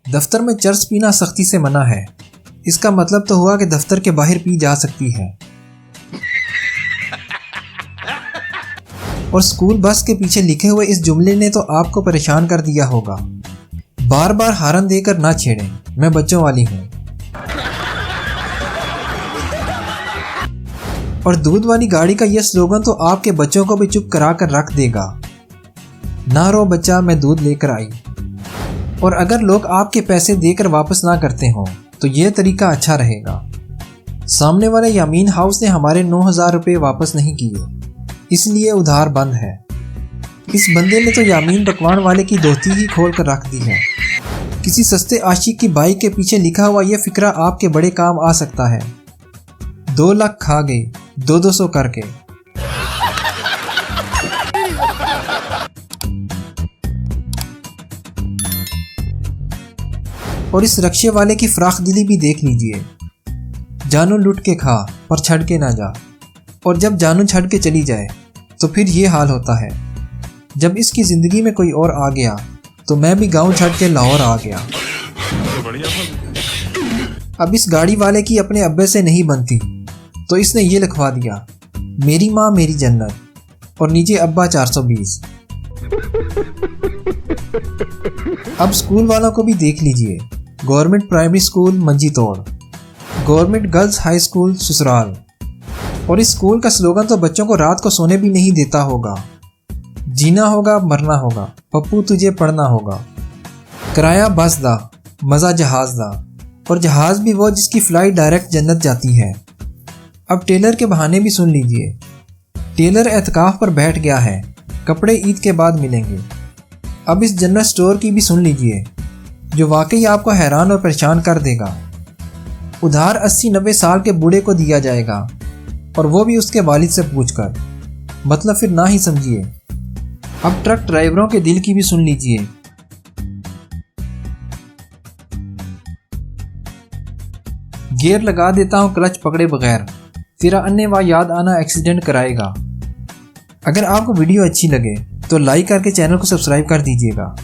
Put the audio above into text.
दफ्तर में चर्स पीना सख्ती से मना है। इसका मतलब तो हुआ कि दफ्तर के बाहर पी जा सकती है। और स्कूल बस के पीछे लिखे हुए इस जुमले ने तो आपको परेशान कर दिया होगा। बार बार हारन देकर ना छेड़ें, मैं बच्चों वाली हूँ। और दूध वाली गाड़ी का यह स्लोगन तो आपके बच्चों को भी चुप करा कर रख देगा। ना रो बच्चा, मैं दूध लेकर आई। और अगर लोग आपके पैसे देकर वापस ना करते हो तो यह तरीका अच्छा रहेगा। सामने वाले यामीन हाउस ने हमारे 9,000 रुपये वापस नहीं किए, इसलिए उधार बंद है। इस बंदे ने तो यामीन पकवान वाले की धोती ही खोल कर रख दी है। किसी सस्ते आशिक की बाइक के पीछे लिखा हुआ यह फिक्रा आपके बड़े काम आ सकता है। 2 लाख खा गई 200 करके। और इस रक्शे वाले की फराख दिली भी देख लीजिए। जानू लुट के खा पर छड़ के ना जा। और जब जानू छड़ के चली जाए तो फिर ये हाल होता है। जब इसकी ज़िंदगी में कोई और आ गया तो मैं भी गांव छड़ के लाहौर आ गया। अब इस गाड़ी वाले की अपने अब्बे से नहीं बनती तो इसने ये लिखवा दिया, मेरी माँ मेरी जन्नत, और नीचे अब्बा 420। अब स्कूल वालों को भी देख लीजिए। गवर्नमेंट प्राइमरी स्कूल मंजी तोड़, गवर्नमेंट गर्ल्स हाई स्कूल ससुराल। और इस स्कूल का स्लोगन तो बच्चों को रात को सोने भी नहीं देता होगा। जीना होगा मरना होगा, पप्पू तुझे पढ़ना होगा। किराया बस दा, मज़ा जहाज दा। और जहाज भी वो जिसकी फ़्लाइट डायरेक्ट जन्नत जाती है। अब टेलर के बहाने भी सुन लीजिए। टेलर एतकाफ़ पर बैठ गया है, कपड़े ईद के बाद मिलेंगे। अब इस जनरल स्टोर की भी सुन लीजिए, जो वाकई आपको हैरान और परेशान कर देगा। उधार 80-90 साल के बूढ़े को दिया जाएगा, और वो भी उसके वालिद से पूछकर। मतलब फिर ना ही समझिए। अब ट्रक ड्राइवरों के दिल की भी सुन लीजिए। गियर लगा देता हूँ क्लच पकड़े बगैर, तेरा अन्य व याद आना एक्सीडेंट कराएगा। अगर आपको वीडियो अच्छी लगे तो लाइक करके चैनल को सब्सक्राइब कर दीजिएगा।